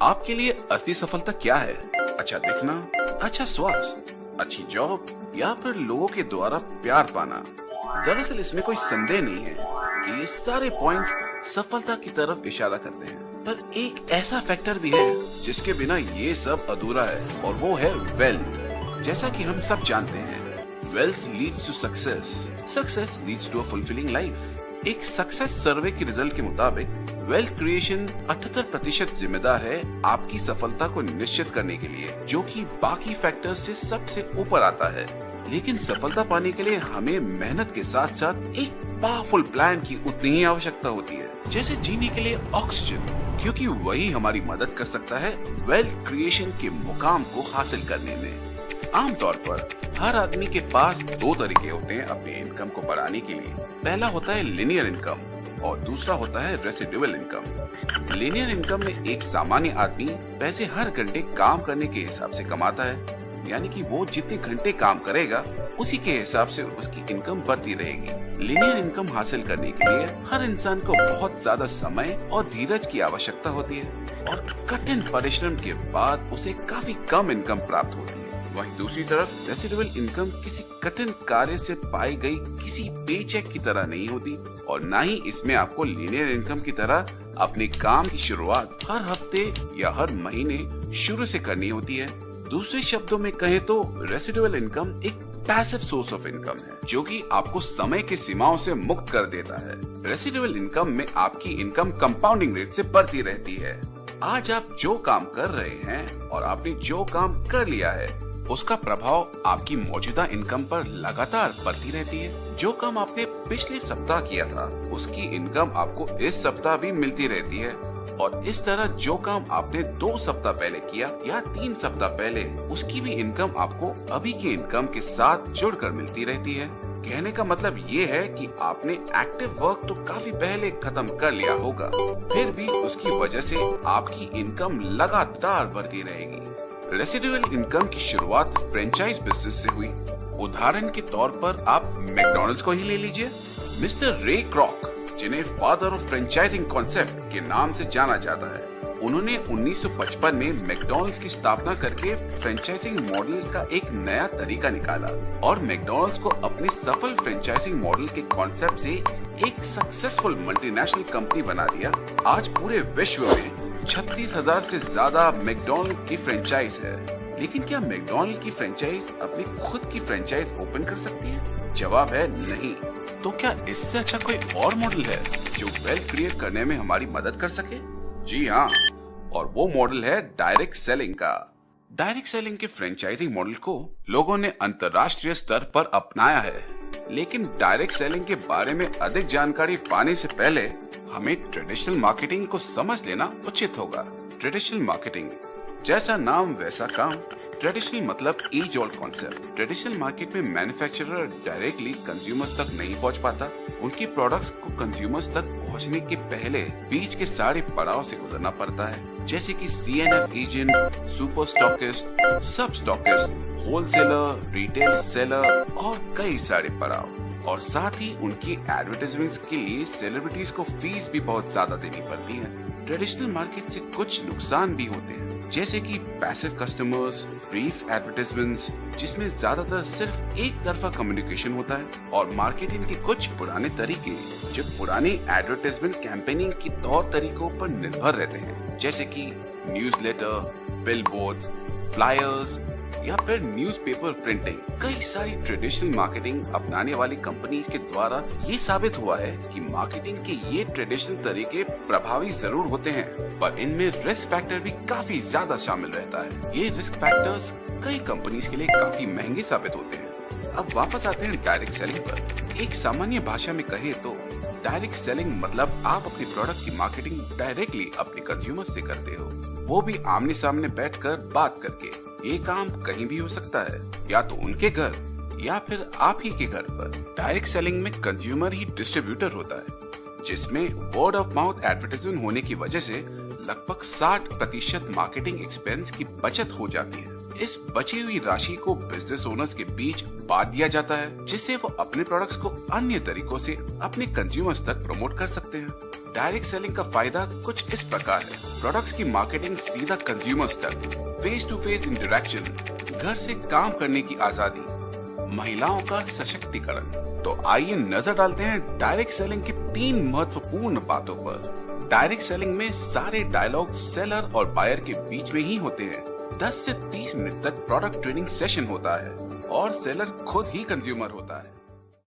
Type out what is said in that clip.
आपके लिए असली सफलता क्या है? अच्छा दिखना, अच्छा स्वास्थ्य, अच्छी जॉब या फिर लोगों के द्वारा प्यार पाना? दरअसल इसमें कोई संदेह नहीं है कि ये सारे पॉइंट्स सफलता की तरफ इशारा करते हैं, पर एक ऐसा फैक्टर भी है जिसके बिना ये सब अधूरा है, और वो है वेल्थ। जैसा कि हम सब जानते हैं, wealth leads to success, success leads to a fulfilling life. एक सक्सेस सर्वे के रिजल्ट के मुताबिक वेल्थ क्रिएशन 78% जिम्मेदार है आपकी सफलता को निश्चित करने के लिए, जो कि बाकी फैक्टर्स से सबसे ऊपर आता है। लेकिन सफलता पाने के लिए हमें मेहनत के साथ साथ एक पावरफुल प्लान की उतनी ही आवश्यकता होती है जैसे जीने के लिए ऑक्सीजन, क्योंकि वही हमारी मदद कर सकता है वेल्थ क्रिएशन के मुकाम को हासिल करने में। आमतौर पर हर आदमी के पास दो तरीके होते हैं अपने इनकम को बढ़ाने के लिए। पहला होता है लिनियर इनकम और दूसरा होता है रेसिडुअल इनकम। लिनियर इनकम में एक सामान्य आदमी पैसे हर घंटे काम करने के हिसाब से कमाता है, यानी कि वो जितने घंटे काम करेगा उसी के हिसाब से उसकी इनकम बढ़ती रहेगी। लिनियर इनकम हासिल करने के लिए हर इंसान को बहुत ज्यादा समय और धीरज की आवश्यकता होती है, और कठिन परिश्रम के बाद उसे काफी कम इनकम प्राप्त होती है। वहीं दूसरी तरफ रेसिडुअल इनकम किसी कठिन कार्य से पाई गई किसी पेचेक की तरह नहीं होती, और न ही इसमें आपको लिनियर इनकम की तरह अपने काम की शुरुआत हर हफ्ते या हर महीने शुरू से करनी होती है। दूसरे शब्दों में कहें तो रेसिडुअल इनकम एक पैसिव सोर्स ऑफ इनकम है, जो कि आपको समय की सीमाओं से मुक्त कर देता है। रेसिडुअल इनकम में आपकी इनकम कंपाउंडिंग रेट से बढ़ती रहती है। आज आप जो काम कर रहे हैं और आपने जो काम कर लिया है, उसका प्रभाव आपकी मौजूदा इनकम पर लगातार बढ़ती रहती है। जो काम आपने पिछले सप्ताह किया था, उसकी इनकम आपको इस सप्ताह भी मिलती रहती है, और इस तरह जो काम आपने 2 सप्ताह पहले किया या 3 सप्ताह पहले, उसकी भी इनकम आपको अभी की इनकम के साथ जुड़कर मिलती रहती है। कहने का मतलब ये है कि आपने एक्टिव वर्क तो काफी पहले खत्म कर लिया होगा, फिर भी उसकी वजह से आपकी इनकम लगातार बढ़ती रहेगी। रेसिडुअल इनकम की शुरुआत फ्रेंचाइज बिजनेस से हुई। उदाहरण के तौर पर आप मैकडॉनल्ड्स को ही ले लीजिए। मिस्टर रे क्रॉक, जिन्हें फादर ऑफ फ्रेंचाइजिंग कॉन्सेप्ट के नाम से जाना जाता है, उन्होंने 1955 में मैकडॉनल्ड्स की स्थापना करके फ्रेंचाइजिंग मॉडल का एक नया तरीका निकाला, और मैकडॉनल्ड्स को अपने सफल फ्रेंचाइजिंग मॉडल के कॉन्सेप्ट से एक सक्सेसफुल मल्टीनेशनल कंपनी बना दिया। आज पूरे विश्व में 36,000 से ज्यादा मैकडॉनल्ड की फ्रेंचाइज है। लेकिन क्या मैकडॉनल्ड की फ्रेंचाइज अपनी खुद की फ्रेंचाइज ओपन कर सकती है? जवाब है नहीं। तो क्या इससे अच्छा कोई और मॉडल है जो वेल्थ क्रिएट करने में हमारी मदद कर सके? जी हाँ, और वो मॉडल है डायरेक्ट सेलिंग का। डायरेक्ट सेलिंग के फ्रेंचाइजिंग मॉडल को लोगों ने अंतर्राष्ट्रीय स्तर पर अपनाया है, लेकिन डायरेक्ट सेलिंग के बारे में अधिक जानकारी पाने से पहले हमें ट्रेडिशनल मार्केटिंग को समझ लेना उचित होगा। ट्रेडिशनल मार्केटिंग, जैसा नाम वैसा काम। ट्रेडिशनल मतलब age old concept. Traditional market में मैन्युफैक्चरर डायरेक्टली कंज्यूमर्स तक नहीं पहुंच पाता। उनके प्रोडक्ट्स को कंज्यूमर्स तक पहुंचने के पहले बीच के सारे पड़ाव से गुजरना पड़ता है, जैसे कि CNF एजेंट, सुपर स्टॉकिस्ट, सब स्टॉकिस्ट, होलसेलर, रिटेल सेलर और कई सारे पड़ाव। और साथ ही उनकी एडवर्टाइजमेंट्स के लिए सेलिब्रिटीज को फीस भी बहुत ज्यादा देनी पड़ती है। ट्रेडिशनल मार्केट से कुछ नुकसान भी होते हैं, जैसे कि पैसिव कस्टमर्स, ब्रीफ एडवर्टाइजमेंट्स जिसमें ज्यादातर सिर्फ एक तरफा कम्युनिकेशन होता है, और मार्केटिंग के कुछ पुराने तरीके जो पुरानी एडवर्टाइजमेंट कैंपेनिंग के तौर तरीकों पर निर्भर रहते हैं, जैसे कि न्यूज़लेटर, बिलबोर्ड्स, फ्लायर्स या फिर न्यूज़पेपर प्रिंटिंग। कई सारी ट्रेडिशनल मार्केटिंग अपनाने वाली कंपनीज के द्वारा ये साबित हुआ है कि मार्केटिंग के ये ट्रेडिशनल तरीके प्रभावी जरूर होते हैं, पर इनमें रिस्क फैक्टर भी काफी ज्यादा शामिल रहता है। ये रिस्क फैक्टर्स कई कंपनीज के लिए काफी महंगे साबित होते हैं। अब वापस आते हैं डायरेक्ट सेलिंग पर। एक सामान्य भाषा में कहे तो डायरेक्ट सेलिंग मतलब आप अपने प्रोडक्ट की मार्केटिंग डायरेक्टली अपने कंज्यूमर से करते हो, वो भी आमने सामने बैठकर बात करके। ये काम कहीं भी हो सकता है, या तो उनके घर या फिर आप ही के घर पर। डायरेक्ट सेलिंग में कंज्यूमर ही डिस्ट्रीब्यूटर होता है, जिसमें वर्ड ऑफ माउथ एडवर्टाइजमेंट होने की वजह से लगभग 60% मार्केटिंग एक्सपेंस की बचत हो जाती है। इस बची हुई राशि को बिजनेस ओनर्स के बीच बांट दिया जाता है, जिससे वो अपने प्रोडक्ट्स को अन्य तरीकों से अपने कंज्यूमर्स तक प्रमोट कर सकते हैं। डायरेक्ट सेलिंग का फायदा कुछ इस प्रकार है। प्रोडक्ट्स की मार्केटिंग सीधा कंज्यूमर्स तक, फेस टू फेस इंटरेक्शन, घर से काम करने की आजादी, महिलाओं का सशक्तिकरण। तो आइए नजर डालते हैं डायरेक्ट सेलिंग की 3 महत्वपूर्ण बातों पर। डायरेक्ट सेलिंग में सारे डायलॉग सेलर और बायर के बीच में ही होते हैं। 10 से 30 मिनट तक प्रोडक्ट ट्रेनिंग सेशन होता है और सेलर खुद ही कंज्यूमर होता है।